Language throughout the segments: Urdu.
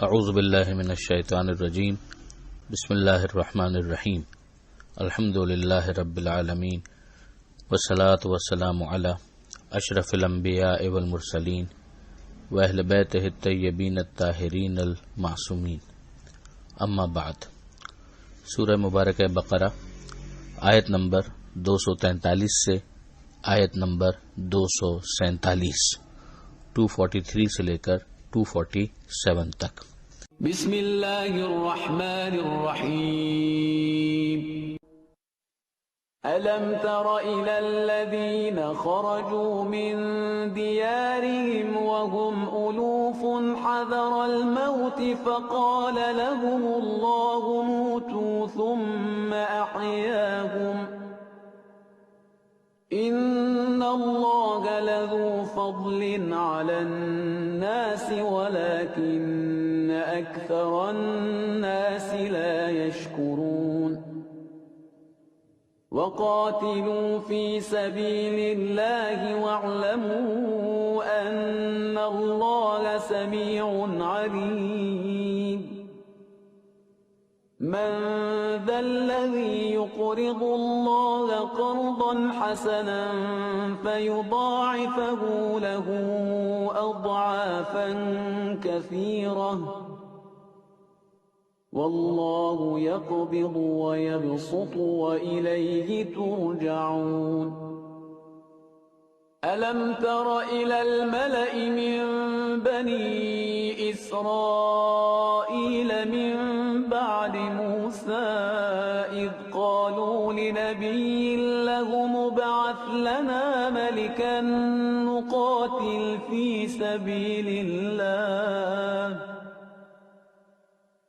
اعوذ باللہ من الشیطان الرجیم بسم اللہ الرحمن الرحیم الحمد للہ رب العالمین والصلاة والسلام علی اشرف الانبیاء والمرسلین واہل بیتہ الطیبین الطاہرین المعصومین اما بعد۔ سورہ مبارکہ بقرہ آیت نمبر 243 سے آیت نمبر 247، 243 سے لے کر 247 تک۔ بسم اللہ الرحمن الرحیم۔ ألم تر إلى الذين خرجوا من ديارهم وهم ألوف حذر الموت فقال لهم الله موتوا ثم أحياهم إن الله لذو فضل على الناس ولكن أكثر الناس لا يشكرون وقاتلوا في سبيل الله واعلموا أن الله سميع عليم من ذا الذي يقرض الله قرضا حسنا فيضاعفه له أضعافا كثيرة والله يقبض ويبسط وإليه ترجعون ألم تر إلى الملأ من بني إسرائيل من بعد موسى إذ قالوا لنبي له مبعث لنا ملكا نقاتل في سبيل الله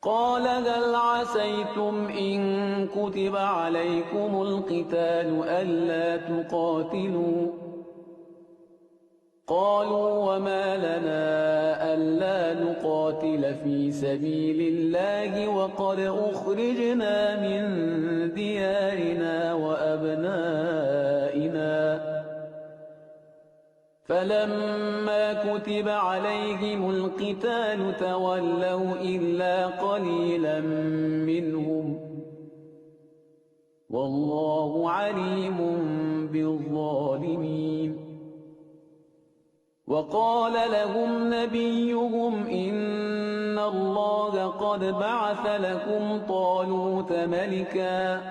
قال هل عسيتم إن كتب عليكم القتال ألا تقاتلوا قالوا وما لنا ألا نقاتل في سبيل الله وقد أخرجنا من ديارنا وأبنائنا فلما كتب عليهم القتال تولوا إلا قليلا منهم والله عليم بالظالمين وقال لهم نبيهم إن الله قد بعث لكم طالوت ملكا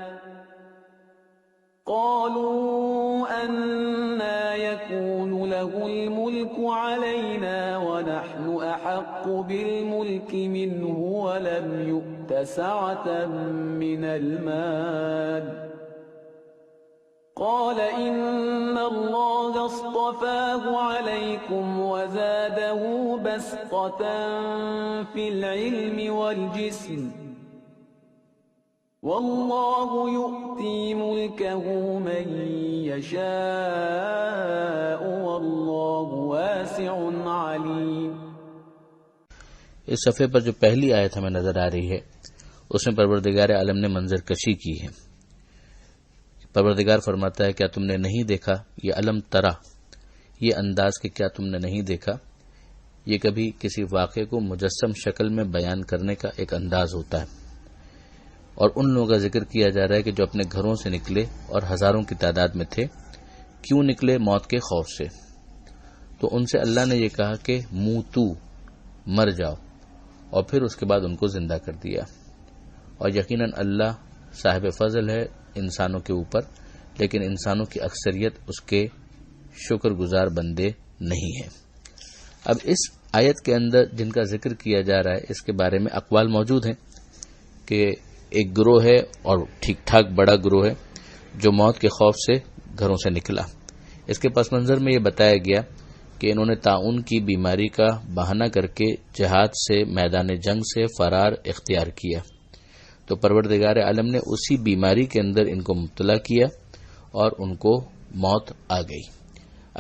قالوا أنا يكون له الملك علينا ونحن أحق بالملك منه ولم يؤت سعة من المال قال إن الله اصطفاه عليكم وزاده بسطة في العلم والجسم والله يؤتي ملكه من يشاء والله واسع عليم۔ اس صفحے پر جو پہلی آیت ہمیں نظر آ رہی ہے اس میں پروردگار عالم نے منظر کشی کی ہے۔ پروردگار فرماتا ہے کیا تم نے نہیں دیکھا، یہ علم ترا، یہ انداز کہ کیا تم نے نہیں دیکھا، یہ کبھی کسی واقعے کو مجسم شکل میں بیان کرنے کا ایک انداز ہوتا ہے، اور ان لوگوں کا ذکر کیا جا رہا ہے کہ جو اپنے گھروں سے نکلے اور ہزاروں کی تعداد میں تھے۔ کیوں نکلے؟ موت کے خوف سے۔ تو ان سے اللہ نے یہ کہا کہ موتو، مر جاؤ، اور پھر اس کے بعد ان کو زندہ کر دیا۔ اور یقیناً اللہ صاحب فضل ہے انسانوں کے اوپر، لیکن انسانوں کی اکثریت اس کے شکر گزار بندے نہیں ہیں۔ اب اس آیت کے اندر جن کا ذکر کیا جا رہا ہے اس کے بارے میں اقوال موجود ہیں کہ ایک گروہ ہے اور ٹھیک ٹھاک بڑا گروہ ہے جو موت کے خوف سے گھروں سے نکلا۔ اس کے پس منظر میں یہ بتایا گیا کہ انہوں نے طاعون کی بیماری کا بہانہ کر کے جہاد سے، میدان جنگ سے فرار اختیار کیا، تو پروردگار عالم نے اسی بیماری کے اندر ان کو مبتلا کیا اور ان کو موت آ گئی۔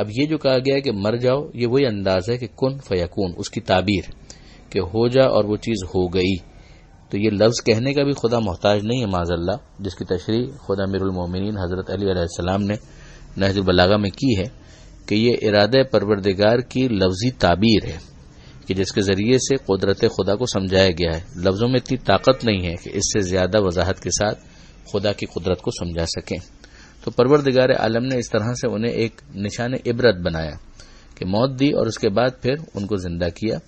اب یہ جو کہا گیا ہے کہ مر جاؤ، یہ وہی انداز ہے کہ کن فیکون، اس کی تعبیر کہ ہو جا اور وہ چیز ہو گئی۔ تو یہ لفظ کہنے کا بھی خدا محتاج نہیں ہے معاذ اللہ، جس کی تشریح خود امیر المومنین حضرت علی علیہ السلام نے نہج البلاغہ میں کی ہے کہ یہ ارادہ پروردگار کی لفظی تعبیر ہے کہ جس کے ذریعے سے قدرت خدا کو سمجھایا گیا ہے. لفظوں میں اتنی طاقت نہیں ہے کہ اس سے زیادہ وضاحت کے ساتھ خدا کی قدرت کو سمجھا سکیں. تو پروردگار عالم نے اس طرح سے انہیں ایک نشان عبرت بنایا کہ موت دی اور اس کے بعد پھر ان کو زندہ کیا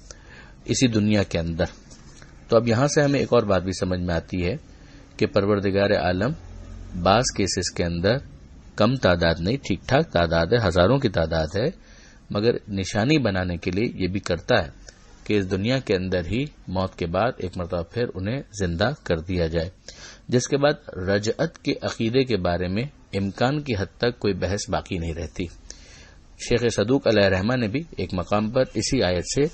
اسی دنیا کے اندر. تو اب یہاں سے ہمیں ایک اور بات بھی سمجھ میں آتی ہے کہ پروردگار عالم بعض کیسز کے اندر کم تعداد نہیں، ٹھیک ٹھاک تعداد ہے، ہزاروں کی تعداد ہے، مگر نشانی بنانے کے لیے یہ بھی کرتا ہے کہ اس دنیا کے اندر ہی موت کے بعد ایک مرتبہ پھر انہیں زندہ کر دیا جائے، جس کے بعد رجعت کے عقیدے کے بارے میں امکان کی حد تک کوئی بحث باقی نہیں رہتی. شیخ صدوق علیہ الرحمہ نے بھی ایک مقام پر اسی آیت سے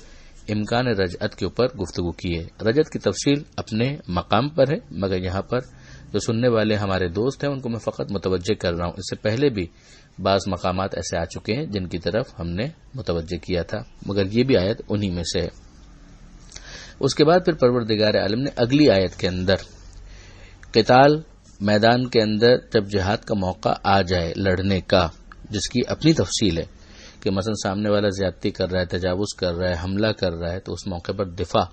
امکان رجعت کے اوپر گفتگو کی ہے. رجعت کی تفصیل اپنے مقام پر ہے، مگر یہاں پر جو سننے والے ہمارے دوست ہیں ان کو میں فقط متوجہ کر رہا ہوں. اس سے پہلے بھی بعض مقامات ایسے آ چکے ہیں جن کی طرف ہم نے متوجہ کیا تھا، مگر یہ بھی آیت انہی میں سے ہے. اس کے بعد پھر پروردگار عالم نے اگلی آیت کے اندر قتال میدان کے اندر جب جہاد کا موقع آ جائے لڑنے کا، جس کی اپنی تفصیل ہے کہ مثلا سامنے والا زیادتی کر رہا ہے، تجاوز کر رہا ہے، حملہ کر رہا ہے، تو اس موقع پر دفاع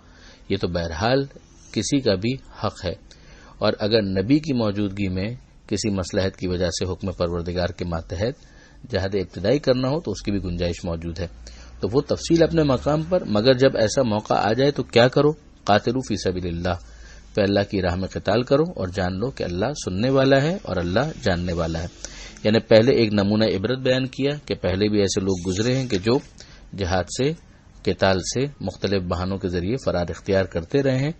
یہ تو بہرحال کسی کا بھی حق ہے. اور اگر نبی کی موجودگی میں کسی مصلحت کی وجہ سے حکم پروردگار کے ماتحت جہاد ابتدائی کرنا ہو تو اس کی بھی گنجائش موجود ہے. تو وہ تفصیل اپنے مقام پر، مگر جب ایسا موقع آ جائے تو کیا کرو؟ قاتلوا فی سبیل اللہ، پہ اللہ کی راہ میں قتال کرو اور جان لو کہ اللہ سننے والا ہے اور اللہ جاننے والا ہے. یعنی پہلے ایک نمونہ عبرت بیان کیا کہ پہلے بھی ایسے لوگ گزرے ہیں کہ جو جہاد سے قتال سے مختلف بہانوں کے ذریعے فرار اختیار کرتے رہے ہیں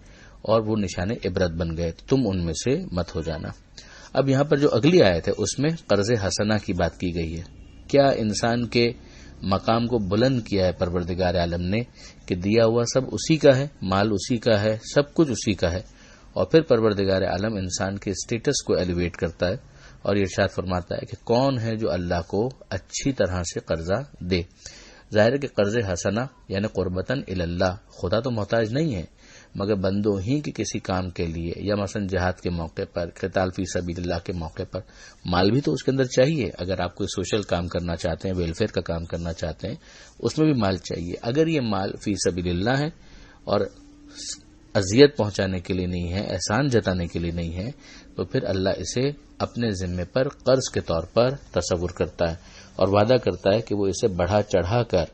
اور وہ نشان عبرت بن گئے، تم ان میں سے مت ہو جانا. اب یہاں پر جو اگلی آیت ہے اس میں قرض حسنہ کی بات کی گئی ہے. کیا انسان کے مقام کو بلند کیا ہے پروردگار عالم نے کہ دیا ہوا سب اسی کا ہے، مال اسی کا ہے، سب کچھ اسی کا ہے، اور پھر پروردگار عالم انسان کے اسٹیٹس کو ایلیویٹ کرتا ہے اور ارشاد فرماتا ہے کہ کون ہے جو اللہ کو اچھی طرح سے قرضہ دے. ظاہر ہے کہ قرض حسنہ یعنی قربتاً اللہ، خدا تو محتاج نہیں ہے، مگر بندوں ہی کے کسی کام کے لیے یا مثلا جہاد کے موقع پر، قتال فی سبیل اللہ کے موقع پر مال بھی تو اس کے اندر چاہیے. اگر آپ کوئی سوشل کام کرنا چاہتے ہیں، ویلفیئر کا کام کرنا چاہتے ہیں، اس میں بھی مال چاہیے. اگر یہ مال فی سبیل اللہ ہے اور اذیت پہنچانے کے لیے نہیں ہے، احسان جتانے کے لیے نہیں ہے، تو پھر اللہ اسے اپنے ذمے پر قرض کے طور پر تصور کرتا ہے اور وعدہ کرتا ہے کہ وہ اسے بڑھا چڑھا کر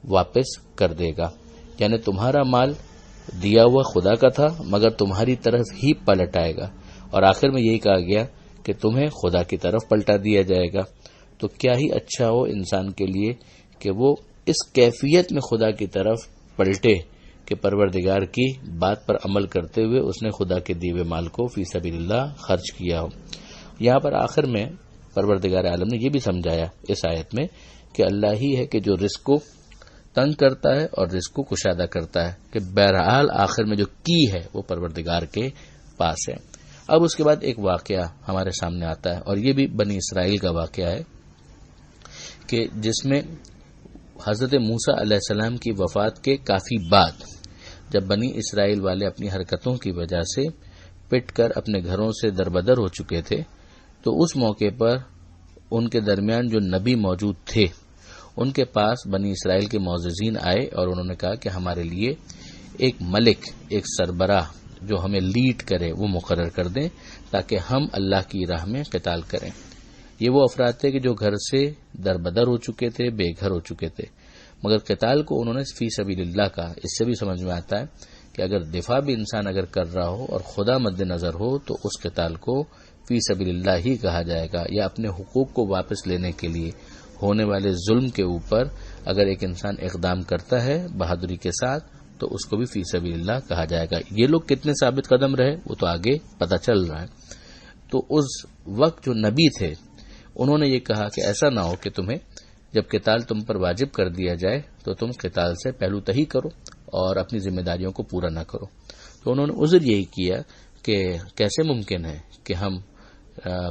واپس کر دے گا. یعنی تمہارا مال دیا ہوا خدا کا تھا مگر تمہاری طرف ہی پلٹ آئے گا، اور آخر میں یہی کہا گیا کہ تمہیں خدا کی طرف پلٹا دیا جائے گا. تو کیا ہی اچھا ہو انسان کے لیے کہ وہ اس کیفیت میں خدا کی طرف پلٹے کہ پروردگار کی بات پر عمل کرتے ہوئے اس نے خدا کے دیے ہوئے مال کو فی سبیل اللہ خرچ کیا ہو. یہاں پر آخر میں پروردگار عالم نے یہ بھی سمجھایا اس آیت میں کہ اللہ ہی ہے کہ جو رزق کو تنگ کرتا ہے اور رزق کو کشادہ کرتا ہے، کہ بہرحال آخر میں جو کی ہے وہ پروردگار کے پاس ہے. اب اس کے بعد ایک واقعہ ہمارے سامنے آتا ہے اور یہ بھی بنی اسرائیل کا واقعہ ہے کہ جس میں حضرت موسیٰ علیہ السلام کی وفات کے کافی بعد جب بنی اسرائیل والے اپنی حرکتوں کی وجہ سے پٹ کر اپنے گھروں سے دربدر ہو چکے تھے، تو اس موقع پر ان کے درمیان جو نبی موجود تھے ان کے پاس بنی اسرائیل کے معززین آئے اور انہوں نے کہا کہ ہمارے لیے ایک ملک، ایک سربراہ جو ہمیں لیڈ کرے وہ مقرر کر دیں تاکہ ہم اللہ کی راہ میں قتال کریں. یہ وہ افراد تھے کہ جو گھر سے دربدر ہو چکے تھے، بے گھر ہو چکے تھے، مگر قتال کو انہوں نے فی سبیل اللہ کہا. اس سے بھی سمجھ میں آتا ہے کہ اگر دفاع بھی انسان اگر کر رہا ہو اور خدا مد نظر ہو تو اس قتال کو فی سبیل اللہ ہی کہا جائے گا. یا اپنے حقوق کو واپس لینے کے لیے ہونے والے ظلم کے اوپر اگر ایک انسان اقدام کرتا ہے بہادری کے ساتھ تو اس کو بھی فی سبیل اللہ کہا جائے گا. یہ لوگ کتنے ثابت قدم رہے وہ تو آگے پتہ چل رہا ہے. تو اس وقت جو نبی تھے انہوں نے یہ کہا کہ ایسا نہ ہو کہ تمہیں جب قتال تم پر واجب کر دیا جائے تو تم قتال سے پہلو تہی کرو اور اپنی ذمہ داریوں کو پورا نہ کرو. تو انہوں نے عذر یہی کیا کہ کیسے ممکن ہے کہ ہم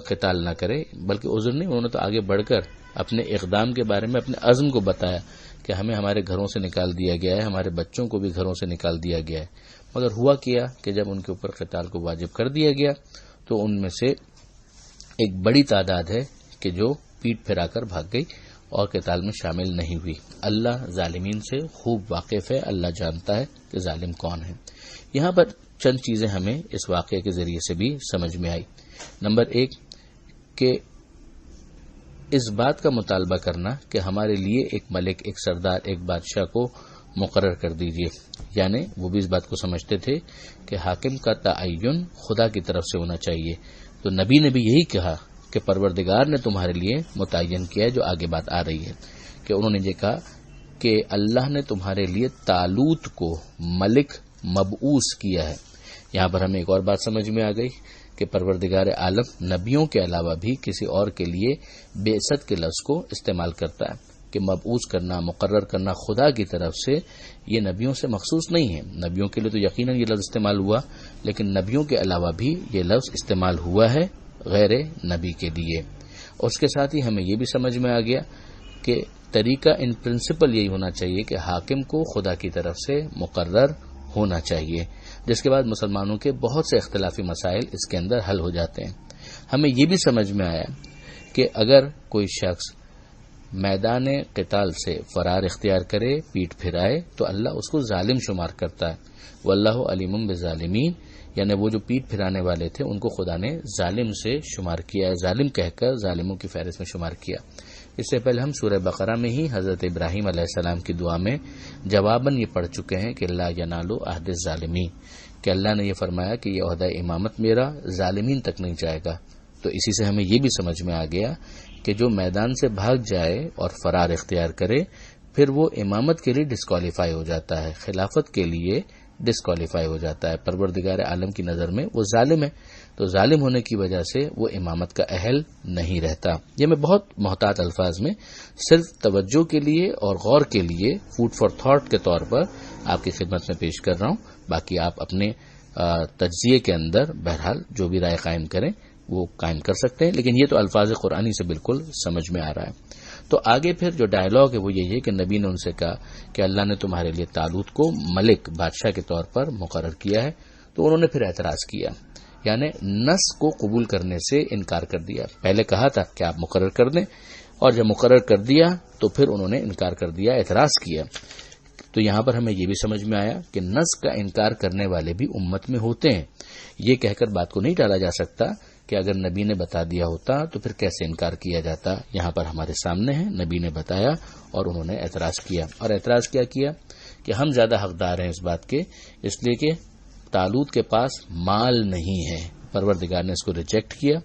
قتال نہ کریں، بلکہ عذر نہیں، انہوں نے تو آگے بڑھ کر اپنے اقدام کے بارے میں اپنے عزم کو بتایا کہ ہمیں ہمارے گھروں سے نکال دیا گیا ہے، ہمارے بچوں کو بھی گھروں سے نکال دیا گیا ہے. مگر ہوا کیا کہ جب ان کے اوپر قتال کو واجب کر دیا گیا تو ان میں سے ایک بڑی تعداد ہے کہ جو پیٹ پھرا کر بھاگ گئی اور قتال میں شامل نہیں ہوئی۔ اللہ ظالمین سے خوب واقف ہے، اللہ جانتا ہے کہ ظالم کون ہے۔ یہاں پر چند چیزیں ہمیں اس واقعے کے ذریعے سے بھی سمجھ میں آئی۔ نمبر 1 کہ اس بات کا مطالبہ کرنا کہ ہمارے لیے ایک ملک، ایک سردار، ایک بادشاہ کو مقرر کر دیجئے، یعنی وہ بھی اس بات کو سمجھتے تھے کہ حاکم کا تعین خدا کی طرف سے ہونا چاہیے۔ تو نبی نے بھی یہی کہا کہ پروردگار نے تمہارے لیے متعین کیا ہے، جو آگے بات آ رہی ہے کہ انہوں نے یہ کہا کہ اللہ نے تمہارے لیے طالوت کو ملک مبعوث کیا ہے۔ یہاں پر ہمیں ایک اور بات سمجھ میں آ گئی کہ پروردگار عالم نبیوں کے علاوہ بھی کسی اور کے لیے بعثت کے لفظ کو استعمال کرتا ہے کہ مبعوث کرنا، مقرر کرنا خدا کی طرف سے، یہ نبیوں سے مخصوص نہیں ہے۔ نبیوں کے لیے تو یقیناً یہ لفظ استعمال ہوا، لیکن نبیوں کے علاوہ بھی یہ لفظ استعمال ہوا ہے غیر نبی کے لیے۔ اور اس کے ساتھ ہی ہمیں یہ بھی سمجھ میں آ گیا کہ طریقہ ان پرنسپل یہی ہونا چاہیے کہ حاکم کو خدا کی طرف سے مقرر ہونا چاہیے، جس کے بعد مسلمانوں کے بہت سے اختلافی مسائل اس کے اندر حل ہو جاتے ہیں۔ ہمیں یہ بھی سمجھ میں آیا کہ اگر کوئی شخص میدان قتال سے فرار اختیار کرے، پیٹ پھرائے، تو اللہ اس کو ظالم شمار کرتا ہے۔ واللہ علیم بالظالمین، یعنی وہ جو پیٹ پھرانے والے تھے ان کو خدا نے ظالم سے شمار کیا ہے، ظالم کہہ کر ظالموں کی فہرست میں شمار کیا۔ اس سے پہلے ہم سورہ بقرہ میں ہی حضرت ابراہیم علیہ السلام کی دعا میں جواباً یہ پڑھ چکے ہیں کہ لا ینال عہد الظالمین، کہ اللہ نے یہ فرمایا کہ یہ عہدہ امامت میرا ظالمین تک نہیں جائے گا۔ تو اسی سے ہمیں یہ بھی سمجھ میں آ گیا کہ جو میدان سے بھاگ جائے اور فرار اختیار کرے، پھر وہ امامت کے لیے ڈسکوالیفائی ہو جاتا ہے، خلافت کے لیے ڈسکوالیفائی ہو جاتا ہے۔ پروردگار عالم کی نظر میں وہ ظالم ہے، تو ظالم ہونے کی وجہ سے وہ امامت کا اہل نہیں رہتا۔ یہ میں بہت محتاط الفاظ میں صرف توجہ کے لیے اور غور کے لیے فوڈ فار تھاٹ کے طور پر آپ کی خدمت میں پیش کر رہا ہوں، باقی آپ اپنے تجزیے کے اندر بہرحال جو بھی رائے قائم کریں وہ قائم کر سکتے ہیں، لیکن یہ تو الفاظ قرآنی سے بالکل سمجھ میں آ رہا ہے۔ تو آگے پھر جو ڈائلاگ ہے وہ یہی ہے کہ نبی نے ان سے کہا کہ اللہ نے تمہارے لیے طالوت کو ملک، بادشاہ کے طور پر مقرر کیا ہے۔ تو انہوں نے پھر اعتراض کیا، یعنی نص کو قبول کرنے سے انکار کر دیا۔ پہلے کہا تھا کہ آپ مقرر کر دیں، اور جب مقرر کر دیا تو پھر انہوں نے انکار کر دیا، اعتراض کیا۔ تو یہاں پر ہمیں یہ بھی سمجھ میں آیا کہ نص کا انکار کرنے والے بھی امت میں ہوتے ہیں۔ یہ کہہ کر بات کو نہیں ٹالا جا سکتا کہ اگر نبی نے بتا دیا ہوتا تو پھر کیسے انکار کیا جاتا۔ یہاں پر ہمارے سامنے ہے، نبی نے بتایا اور انہوں نے اعتراض کیا۔ اور اعتراض کیا کہ ہم زیادہ حقدار ہیں اس بات کے، اس لیے کہ طالوت کے پاس مال نہیں ہے۔ پروردگار نے اس کو ریجیکٹ کیا،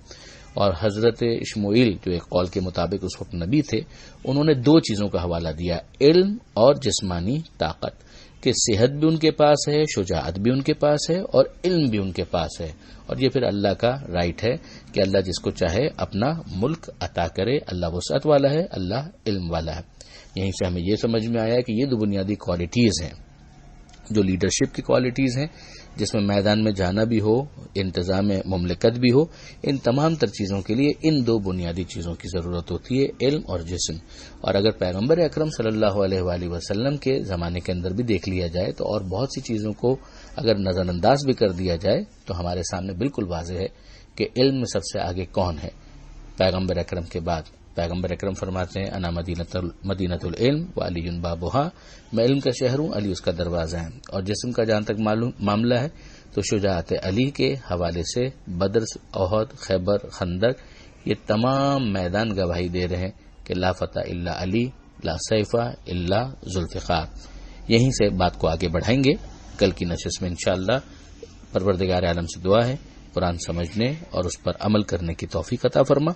اور حضرت اشمعیل جو ایک قول کے مطابق اس وقت نبی تھے، انہوں نے دو چیزوں کا حوالہ دیا، علم اور جسمانی طاقت، کہ صحت بھی ان کے پاس ہے، شجاعت بھی ان کے پاس ہے، اور علم بھی ان کے پاس ہے۔ اور یہ پھر اللہ کا رائٹ ہے کہ اللہ جس کو چاہے اپنا ملک عطا کرے، اللہ وسعت والا ہے، اللہ علم والا ہے۔ یہیں سے ہمیں یہ سمجھ میں آیا کہ یہ دو بنیادی کوالٹیز ہیں جو لیڈرشپ کی کوالٹیز ہیں، جس میں میدان میں جانا بھی ہو، انتظام مملکت بھی ہو، ان تمام تر چیزوں کے لیے ان دو بنیادی چیزوں کی ضرورت ہوتی ہے، علم اور جسم۔ اور اگر پیغمبر اکرم صلی اللہ علیہ وآلہ وسلم کے زمانے کے اندر بھی دیکھ لیا جائے تو اور بہت سی چیزوں کو اگر نظر انداز بھی کر دیا جائے تو ہمارے سامنے بالکل واضح ہے کہ علم میں سب سے آگے کون ہے پیغمبر اکرم کے بعد۔ پیغمبر اکرم فرماتے ہیں انا مدینۃ العلم وعلی بابھا، میں علم کا شہر ہوں، علی اس کا دروازہ ہے۔ اور جسم کا جہاں تک معاملہ ہے تو شجاعت علی کے حوالے سے بدر، احد، خیبر، خندق، یہ تمام میدان گواہی دے رہے ہیں کہ لا فتح الا علی، لا سیف الا ذوالفقار۔ یہیں سے بات کو آگے بڑھائیں گے کل کی نشست میں انشاءاللہ۔ پروردگار عالم سے دعا ہے قرآن سمجھنے اور اس پر عمل کرنے کی توفیق عطا فرما،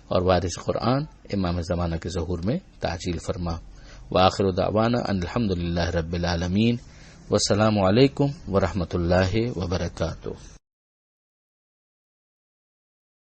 اور وارث قرآن امام زمانہ کے ظہور میں تعجیل فرما۔ وآخر دعوانا ان الحمدللہ رب العالمین، والسلام علیکم ورحمۃ اللہ وبرکاتہ۔